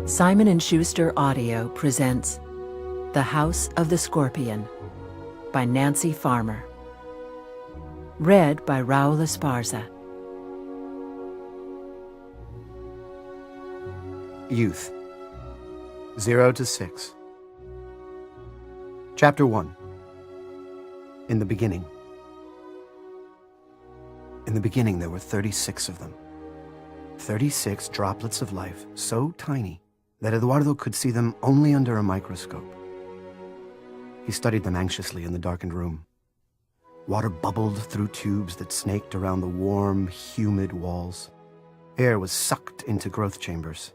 Simon & Schuster Audio presents The House of the Scorpion by Nancy Farmer. Read by Raul Esparza. Youth, 0 to 6. Chapter 1. In the beginning. In the beginning there were 36 of them. 36 droplets of life, so tiny that Eduardo could see them only under a microscope. He studied them anxiously in the darkened room. Water bubbled through tubes that snaked around the warm, humid walls. Air was sucked into growth chambers.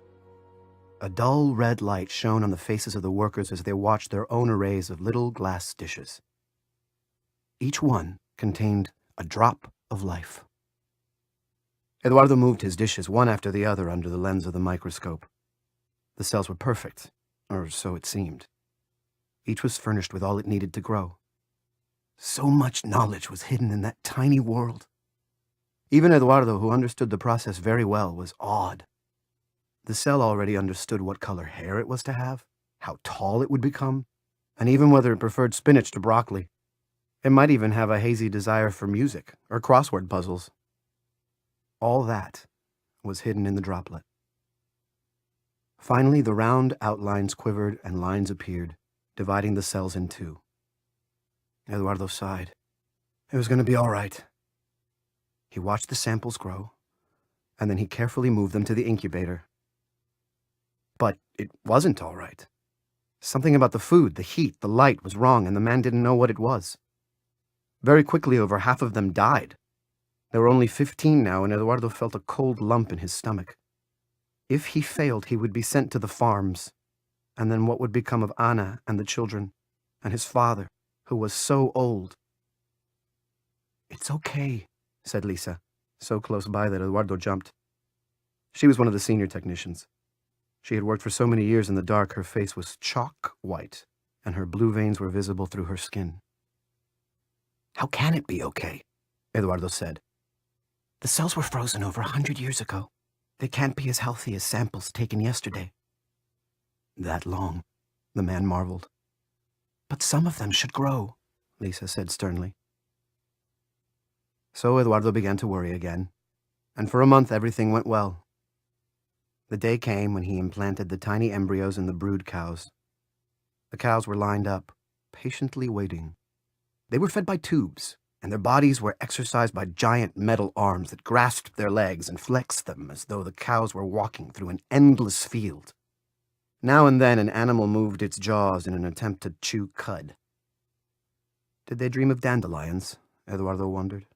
A dull red light shone on the faces of the workers as they watched their own arrays of little glass dishes. Each one contained a drop of life. Eduardo moved his dishes one after the other under the lens of the microscope. The cells were perfect, or so it seemed. Each was furnished with all it needed to grow. So much knowledge was hidden in that tiny world. Even Eduardo, who understood the process very well, was awed. The cell already understood what color hair it was to have, how tall it would become, and even whether it preferred spinach to broccoli. It might even have a hazy desire for music or crossword puzzles. All that was hidden in the droplet. Finally, the round outlines quivered and lines appeared, dividing the cells in two. Eduardo sighed. It was going to be all right. He watched the samples grow, and then he carefully moved them to the incubator. But it wasn't all right. Something about the food, the heat, the light was wrong, and the man didn't know what it was. Very quickly, over half of them died. There were only 15 now, and Eduardo felt a cold lump in his stomach. If he failed, he would be sent to the farms, and then what would become of Ana and the children, and his father, who was so old? "It's okay," said Lisa, so close by that Eduardo jumped. She was one of the senior technicians. She had worked for so many years in the dark, her face was chalk white, and her blue veins were visible through her skin. "How can it be okay?" Eduardo said. "The cells were frozen over 100 years ago. They can't be as healthy as samples taken yesterday." "That long?" the man marveled. "But some of them should grow," Lisa said sternly. So Eduardo began to worry again, and for a month everything went well. The day came when he implanted the tiny embryos in the brood cows. The cows were lined up, patiently waiting. They were fed by tubes, and their bodies were exercised by giant metal arms that grasped their legs and flexed them as though the cows were walking through an endless field. Now and then an animal moved its jaws in an attempt to chew cud. Did they dream of dandelions? Eduardo wondered.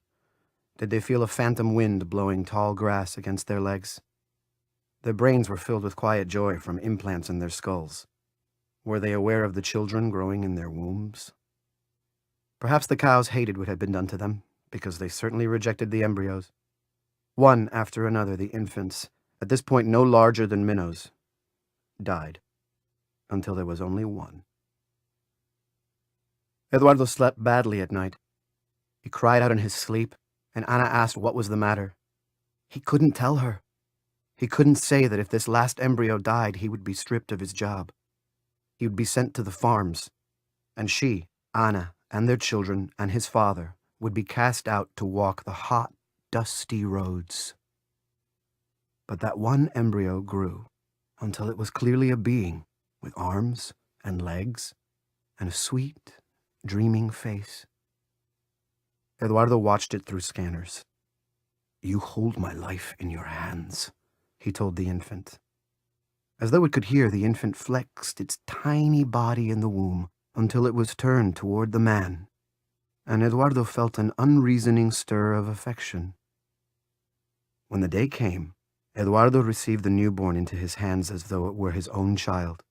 Did they feel a phantom wind blowing tall grass against their legs? Their brains were filled with quiet joy from implants in their skulls. Were they aware of the children growing in their wombs? Perhaps the cows hated what had been done to them, because they certainly rejected the embryos. One after another, the infants, at this point no larger than minnows, died, until there was only one. Eduardo slept badly at night. He cried out in his sleep, and Ana asked what was the matter. He couldn't tell her. He couldn't say that if this last embryo died, he would be stripped of his job. He would be sent to the farms, and she, Ana, and their children, and his father, would be cast out to walk the hot, dusty roads. But that one embryo grew until it was clearly a being with arms and legs and a sweet, dreaming face. Eduardo watched it through scanners. "You hold my life in your hands," he told the infant. As though it could hear, the infant flexed its tiny body in the womb until it was turned toward the man, and Eduardo felt an unreasoning stir of affection. When the day came, Eduardo received the newborn into his hands as though it were his own child.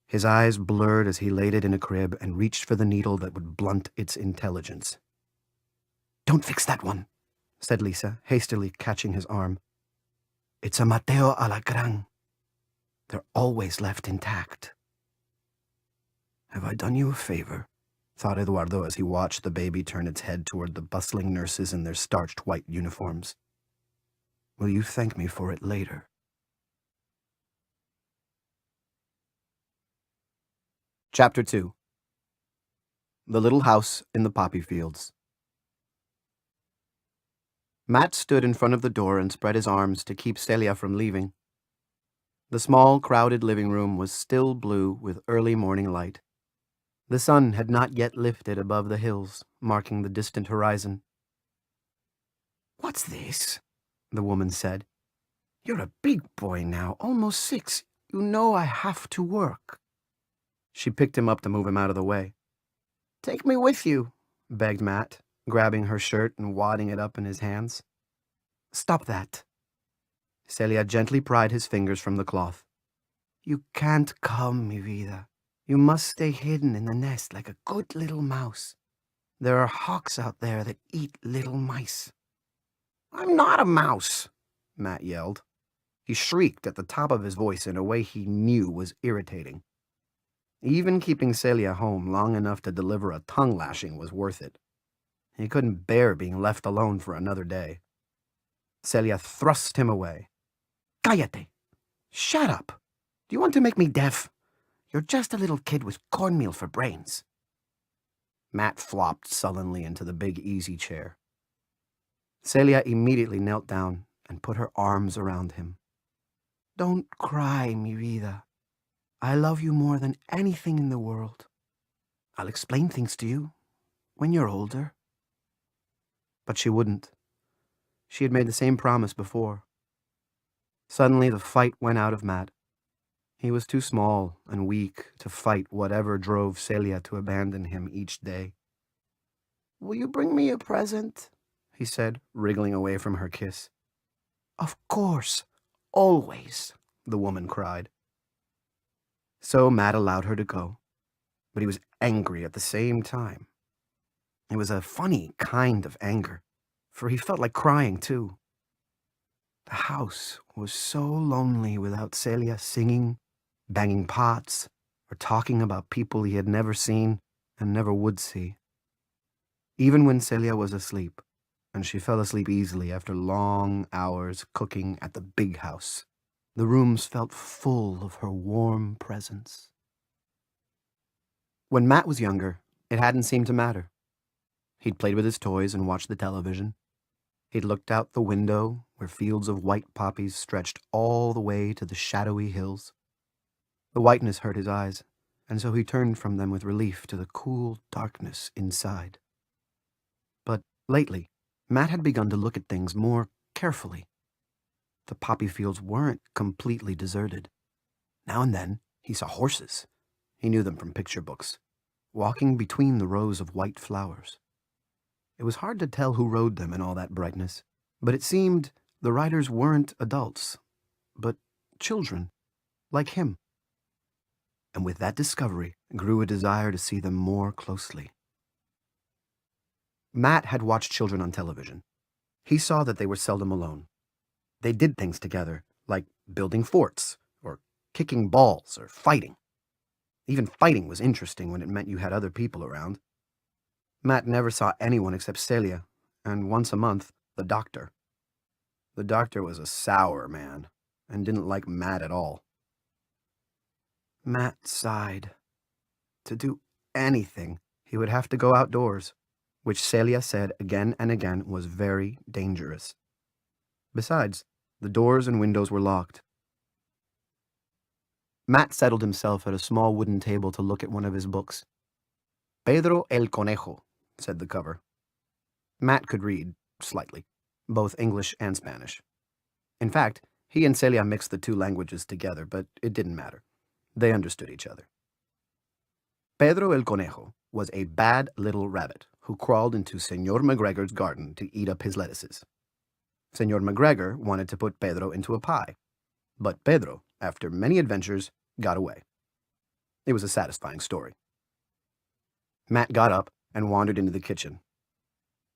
His eyes blurred as he laid it in a crib and reached for the needle that would blunt its intelligence. "Don't fix that one," said Lisa, hastily catching his arm. "It's a Mateo a la Gran. They're always left intact." "Have I done you a favor?" thought Eduardo as he watched the baby turn its head toward the bustling nurses in their starched white uniforms. "Will you thank me for it later?" Chapter 2. The Little House in the Poppy Fields. Matt stood in front of the door and spread his arms to keep Celia from leaving. The small, crowded living room was still blue with early morning light. The sun had not yet lifted above the hills, marking the distant horizon. "What's this?" the woman said. "You're a big boy now, almost 6. You know I have to work." She picked him up to move him out of the way. "Take me with you," begged Matt, grabbing her shirt and wadding it up in his hands. "Stop that." Celia gently pried his fingers from the cloth. "You can't come, mi vida. You must stay hidden in the nest like a good little mouse. There are hawks out there that eat little mice." "I'm not a mouse," Matt yelled. He shrieked at the top of his voice in a way he knew was irritating. Even keeping Celia home long enough to deliver a tongue lashing was worth it. He couldn't bear being left alone for another day. Celia thrust him away. "Cállate. Shut up. Do you want to make me deaf? You're just a little kid with cornmeal for brains." Matt flopped sullenly into the big easy chair. Celia immediately knelt down and put her arms around him. "Don't cry, mi vida. I love you more than anything in the world. I'll explain things to you when you're older." But she wouldn't. She had made the same promise before. Suddenly the fight went out of Matt. He was too small and weak to fight whatever drove Celia to abandon him each day. "Will you bring me a present?" he said, wriggling away from her kiss. "Of course. Always," the woman cried. So Matt allowed her to go, but he was angry at the same time. It was a funny kind of anger, for he felt like crying too. The house was so lonely without Celia singing, banging pots, or talking about people he had never seen and never would see. Even when Celia was asleep, and she fell asleep easily after long hours cooking at the big house, the rooms felt full of her warm presence. When Matt was younger, it hadn't seemed to matter. He'd played with his toys and watched the television. He'd looked out the window where fields of white poppies stretched all the way to the shadowy hills. The whiteness hurt his eyes, and so he turned from them with relief to the cool darkness inside. But lately, Matt had begun to look at things more carefully. The poppy fields weren't completely deserted. Now and then, he saw horses. He knew them from picture books, walking between the rows of white flowers. It was hard to tell who rode them in all that brightness, but it seemed the riders weren't adults, but children, like him. And with that discovery grew a desire to see them more closely. Matt had watched children on television. He saw that they were seldom alone. They did things together, like building forts, or kicking balls, or fighting. Even fighting was interesting when it meant you had other people around. Matt never saw anyone except Celia, and once a month, the doctor. The doctor was a sour man, and didn't like Matt at all. Matt sighed. To do anything, he would have to go outdoors, which Celia said again and again was very dangerous. Besides, the doors and windows were locked. Matt settled himself at a small wooden table to look at one of his books. Pedro el Conejo, said the cover. Matt could read, slightly, both English and Spanish. In fact, he and Celia mixed the two languages together, but it didn't matter. They understood each other. Pedro el Conejo was a bad little rabbit who crawled into Señor McGregor's garden to eat up his lettuces. Señor McGregor wanted to put Pedro into a pie, but Pedro, after many adventures, got away. It was a satisfying story. Matt got up and wandered into the kitchen.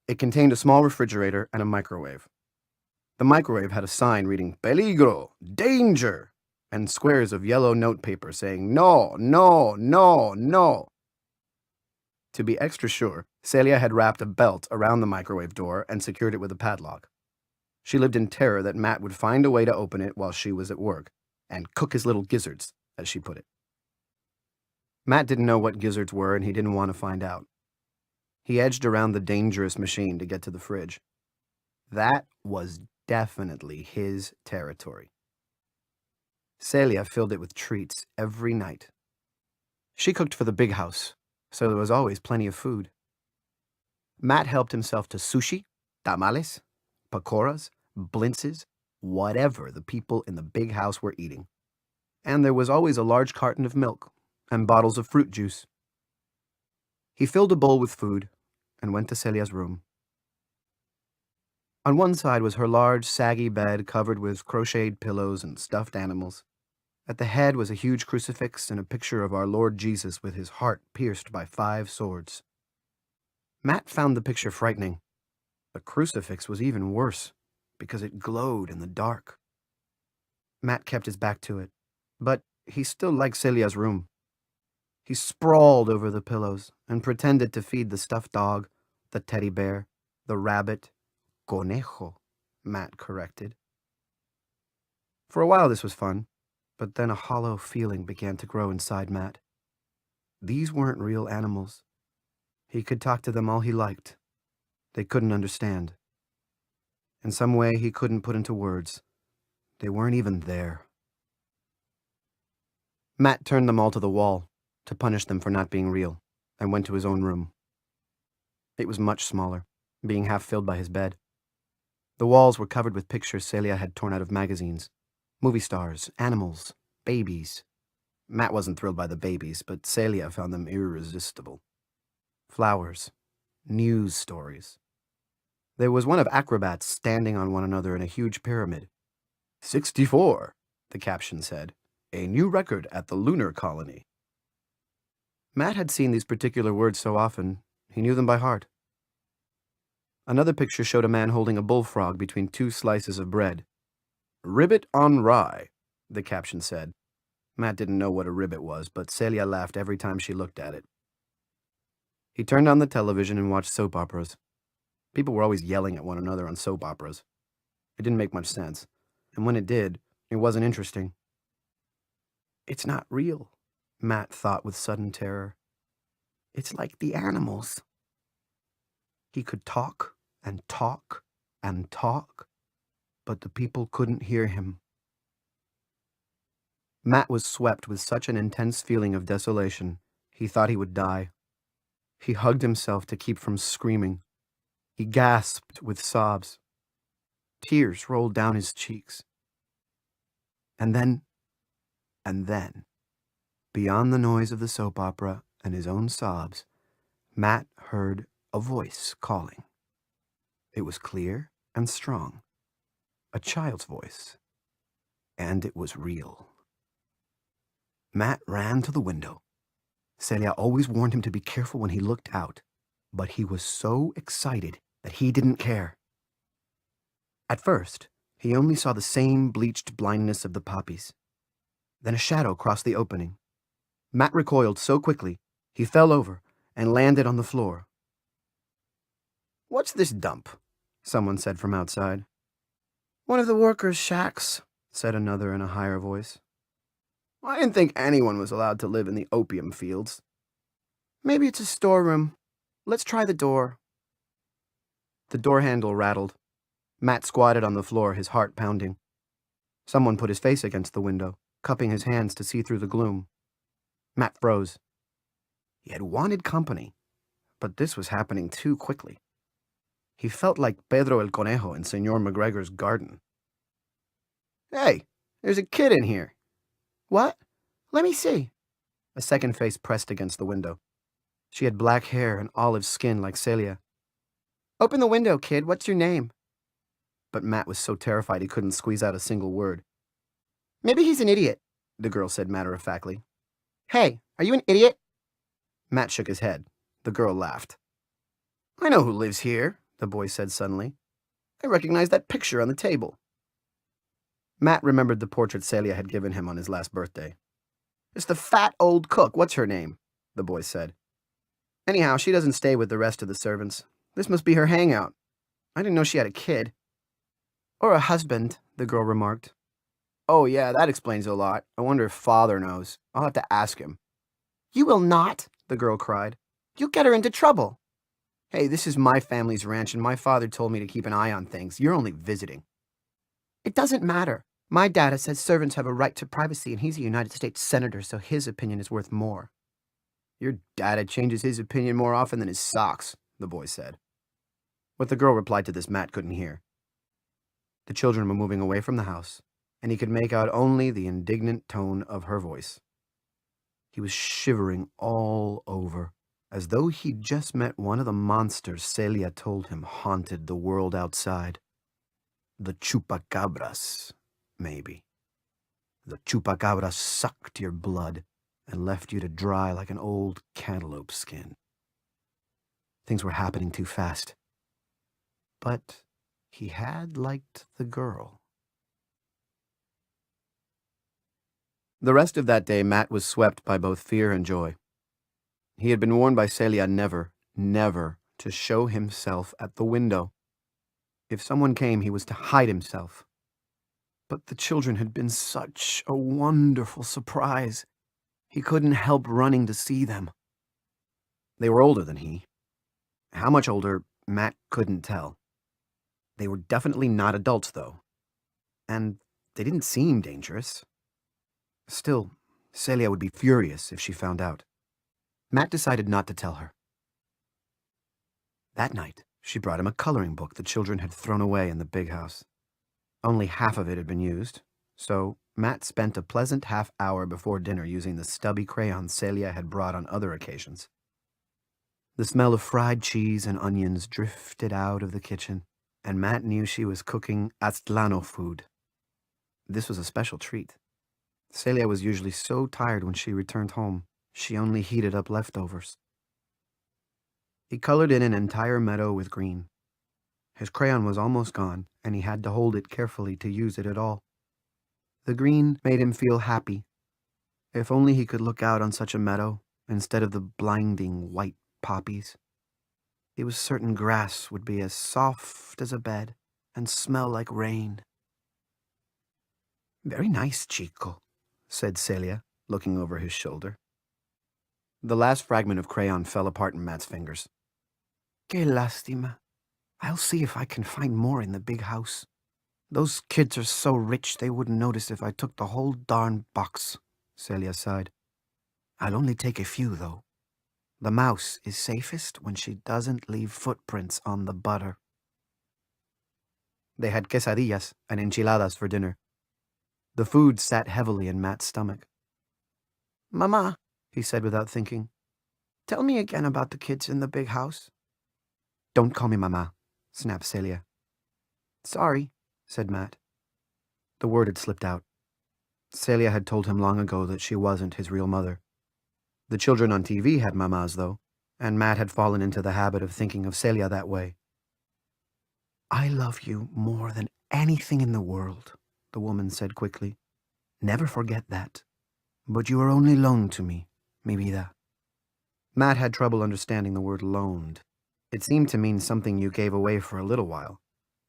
It contained a small refrigerator and a microwave. The microwave had a sign reading, "Peligro! Danger!" and squares of yellow notepaper saying, "No, no, no, no." To be extra sure, Celia had wrapped a belt around the microwave door and secured it with a padlock. She lived in terror that Matt would find a way to open it while she was at work, and cook his little gizzards, as she put it. Matt didn't know what gizzards were, and he didn't want to find out. He edged around the dangerous machine to get to the fridge. That was definitely his territory. Celia filled it with treats every night. She cooked for the big house, so there was always plenty of food. Matt helped himself to sushi, tamales, pakoras, blintzes, whatever the people in the big house were eating. And there was always a large carton of milk and bottles of fruit juice. He filled a bowl with food and went to Celia's room. On one side was her large, saggy bed covered with crocheted pillows and stuffed animals. At the head was a huge crucifix and a picture of our Lord Jesus with his heart pierced by 5 swords. Matt found the picture frightening. The crucifix was even worse, because it glowed in the dark. Matt kept his back to it, but he still liked Celia's room. He sprawled over the pillows and pretended to feed the stuffed dog, the teddy bear, the rabbit. Conejo, Matt corrected. For a while this was fun, but then a hollow feeling began to grow inside Matt. These weren't real animals. He could talk to them all he liked. They couldn't understand. In some way he couldn't put into words. They weren't even there. Matt turned them all to the wall to punish them for not being real, and went to his own room. It was much smaller, being half filled by his bed. The walls were covered with pictures Celia had torn out of magazines. Movie stars, animals, babies. Matt wasn't thrilled by the babies, but Celia found them irresistible. Flowers, news stories. There was one of acrobats standing on one another in a huge pyramid. 64, the caption said. A new record at the lunar colony. Matt had seen these particular words so often, he knew them by heart. Another picture showed a man holding a bullfrog between 2 slices of bread. Ribbit on rye, the caption said. Matt didn't know what a ribbit was, but Celia laughed every time she looked at it. He turned on the television and watched soap operas. People were always yelling at one another on soap operas. It didn't make much sense, and when it did, it wasn't interesting. It's not real, Matt thought with sudden terror. It's like the animals. He could talk and talk and talk, but the people couldn't hear him. Matt was swept with such an intense feeling of desolation, he thought he would die. He hugged himself to keep from screaming. He gasped with sobs. Tears rolled down his cheeks. And then, beyond the noise of the soap opera and his own sobs, Matt heard a voice calling. It was clear and strong, a child's voice, and it was real. Matt ran to the window. Celia always warned him to be careful when he looked out, but he was so excited that he didn't care. At first, he only saw the same bleached blindness of the poppies. Then a shadow crossed the opening. Matt recoiled so quickly, he fell over and landed on the floor. "What's this dump?" someone said from outside. "One of the workers' shacks," said another in a higher voice. "I didn't think anyone was allowed to live in the opium fields." "Maybe it's a storeroom. Let's try the door." The door handle rattled. Matt squatted on the floor, his heart pounding. Someone put his face against the window, cupping his hands to see through the gloom. Matt froze. He had wanted company, but this was happening too quickly. He felt like Pedro el Conejo in Senor McGregor's garden. "Hey, there's a kid in here." "What? Let me see." A second face pressed against the window. She had black hair and olive skin like Celia. "Open the window, kid. What's your name?" But Matt was so terrified he couldn't squeeze out a single word. "Maybe he's an idiot," the girl said matter-of-factly. "Hey, are you an idiot?" Matt shook his head. The girl laughed. "I know who lives here," the boy said suddenly. "I recognize that picture on the table." Matt remembered the portrait Celia had given him on his last birthday. "It's the fat old cook. What's her name?" the boy said. "Anyhow, she doesn't stay with the rest of the servants. This must be her hangout. I didn't know she had a kid." "Or a husband," the girl remarked. "Oh yeah, that explains a lot. I wonder if father knows. I'll have to ask him." You will not, the girl cried. You'll get her into trouble. Hey, this is my family's ranch, and my father told me to keep an eye on things. You're only visiting. It doesn't matter. My dad says servants have a right to privacy, and he's a United States senator, so his opinion is worth more. Your dad changes his opinion more often than his socks, the boy said. What the girl replied to this, Matt couldn't hear. The children were moving away from the house, and he could make out only the indignant tone of her voice. He was shivering all over, as though he'd just met one of the monsters Celia told him haunted the world outside. The chupacabras, maybe. The chupacabras sucked your blood and left you to dry like an old cantaloupe skin. Things were happening too fast. But he had liked the girl. The rest of that day, Matt was swept by both fear and joy. He had been warned by Celia never, never to show himself at the window. If someone came, he was to hide himself. But the children had been such a wonderful surprise. He couldn't help running to see them. They were older than he. How much older, Matt couldn't tell. They were definitely not adults, though. And they didn't seem dangerous. Still, Celia would be furious if she found out. Matt decided not to tell her. That night, she brought him a coloring book the children had thrown away in the big house. Only half of it had been used, so Matt spent a pleasant half hour before dinner using the stubby crayons Celia had brought on other occasions. The smell of fried cheese and onions drifted out of the kitchen, and Matt knew she was cooking Aztlano food. This was a special treat. Celia was usually so tired when she returned home, she only heated up leftovers. He colored in an entire meadow with green. His crayon was almost gone, and he had to hold it carefully to use it at all. The green made him feel happy. If only he could look out on such a meadow, instead of the blinding white poppies. He was certain grass would be as soft as a bed and smell like rain. Very nice, Chico, said Celia, looking over his shoulder. The last fragment of crayon fell apart in Matt's fingers. Que lástima. I'll see if I can find more in the big house. Those kids are so rich they wouldn't notice if I took the whole darn box, Celia sighed. I'll only take a few, though. The mouse is safest when she doesn't leave footprints on the butter. They had quesadillas and enchiladas for dinner. The food sat heavily in Matt's stomach. Mama, he said without thinking, tell me again about the kids in the big house. Don't call me Mama, snapped Celia. Sorry, said Matt. The word had slipped out. Celia had told him long ago that she wasn't his real mother. The children on TV had mamas, though, and Matt had fallen into the habit of thinking of Celia that way. I love you more than anything in the world, the woman said quickly. Never forget that. But you are only loaned to me, mi vida. Matt had trouble understanding the word loaned. It seemed to mean something you gave away for a little while,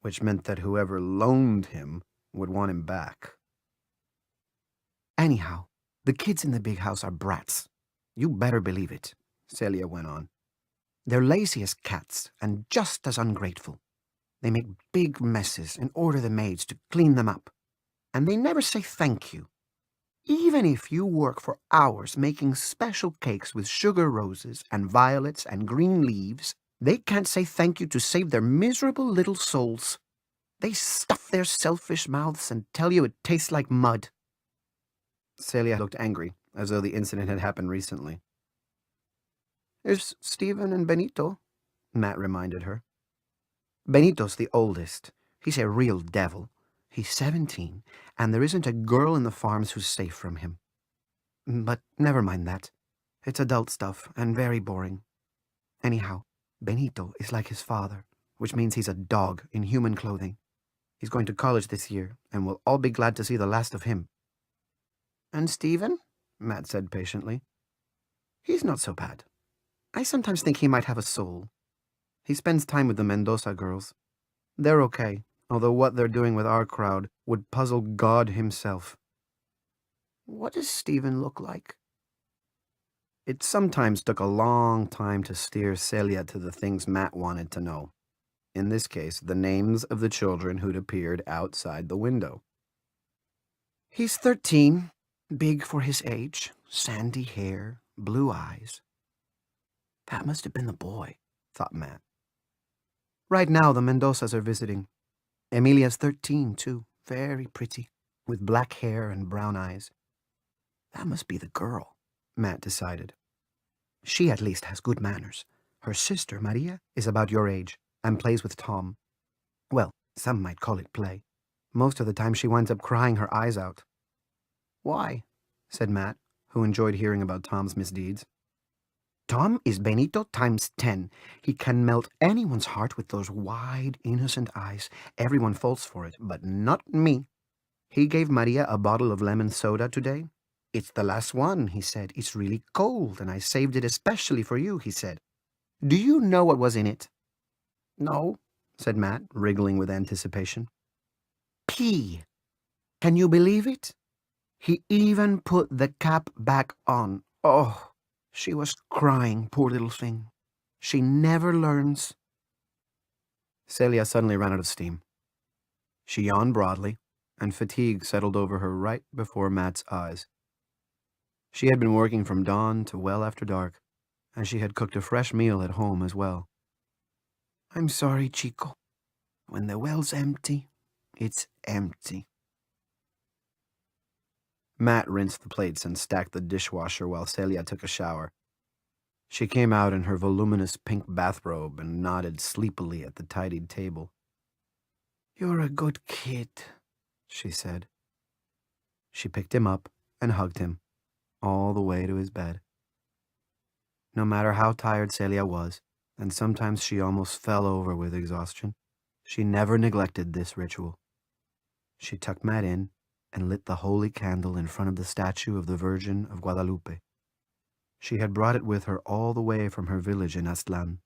which meant that whoever loaned him would want him back. Anyhow, the kids in the big house are brats. You better believe it, Celia went on. They're lazy as cats and just as ungrateful. They make big messes and order the maids to clean them up. And they never say thank you. Even if you work for hours making special cakes with sugar roses and violets and green leaves, they can't say thank you to save their miserable little souls. They stuff their selfish mouths and tell you it tastes like mud. Celia looked angry, as though the incident had happened recently. There's Stephen and Benito, Matt reminded her. Benito's the oldest. He's a real devil. He's 17, and there isn't a girl in the farms who's safe from him. But never mind that. It's adult stuff, and very boring. Anyhow, Benito is like his father, which means he's a dog in human clothing. He's going to college this year, and we'll all be glad to see the last of him. And Stephen? Matt said patiently. He's not so bad. I sometimes think he might have a soul. He spends time with the Mendoza girls. They're okay, although what they're doing with our crowd would puzzle God himself. What does Stephen look like? It sometimes took a long time to steer Celia to the things Matt wanted to know. In this case, the names of the children who'd appeared outside the window. He's 13, big for his age, sandy hair, blue eyes. That must have been the boy, thought Matt. Right now, the Mendozas are visiting. Emilia's 13, too, very pretty, with black hair and brown eyes. That must be the girl, Matt decided. She at least has good manners. Her sister, Maria, is about your age and plays with Tom. Well, some might call it play. Most of the time she winds up crying her eyes out. Why? Said Matt, who enjoyed hearing about Tom's misdeeds. Tom is Benito times 10. He can melt anyone's heart with those wide, innocent eyes. Everyone falls for it, but not me. He gave Maria a bottle of lemon soda today. It's the last one, he said. It's really cold, and I saved it especially for you, he said. Do you know what was in it? No, said Matt, wriggling with anticipation. Pee. Can you believe it? He even put the cap back on. Oh, she was crying, poor little thing. She never learns. Celia suddenly ran out of steam. She yawned broadly, and fatigue settled over her right before Matt's eyes. She had been working from dawn to well after dark, and she had cooked a fresh meal at home as well. I'm sorry, Chico. When the well's empty, it's empty. Matt rinsed the plates and stacked the dishwasher while Celia took a shower. She came out in her voluminous pink bathrobe and nodded sleepily at the tidied table. You're a good kid, she said. She picked him up and hugged him, all the way to his bed. No matter how tired Celia was, and sometimes she almost fell over with exhaustion, she never neglected this ritual. She tucked Matt in and lit the holy candle in front of the statue of the Virgin of Guadalupe. She had brought it with her all the way from her village in Aztlan.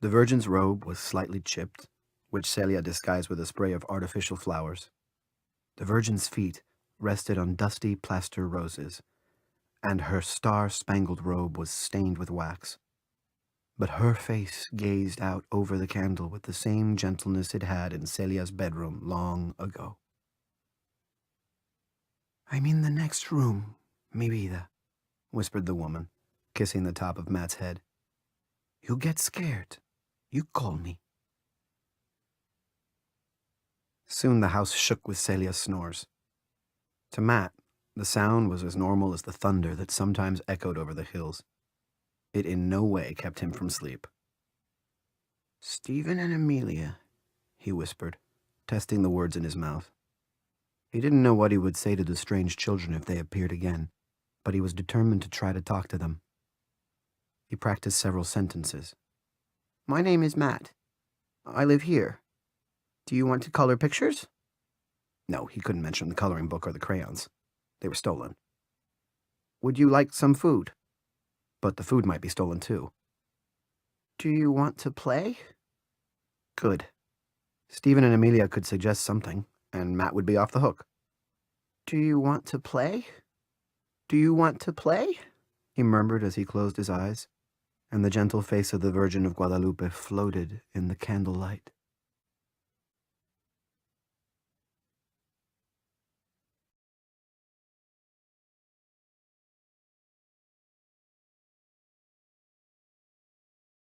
The Virgin's robe was slightly chipped, which Celia disguised with a spray of artificial flowers. The Virgin's feet rested on dusty plaster roses, and her star-spangled robe was stained with wax. But her face gazed out over the candle with the same gentleness it had in Celia's bedroom long ago. I'm in the next room, mi vida, whispered the woman, kissing the top of Matt's head. You get scared. You call me. Soon the house shook with Celia's snores. To Matt, the sound was as normal as the thunder that sometimes echoed over the hills. It in no way kept him from sleep. Stephen and Amelia, he whispered, testing the words in his mouth. He didn't know what he would say to the strange children if they appeared again, but he was determined to try to talk to them. He practiced several sentences. My name is Matt. I live here. Do you want to color pictures? No, he couldn't mention the coloring book or the crayons. They were stolen. Would you like some food? But the food might be stolen too. Do you want to play? Good. Stephen and Amelia could suggest something, and Matt would be off the hook. Do you want to play? Do you want to play? He murmured as he closed his eyes, and the gentle face of the Virgin of Guadalupe floated in the candlelight.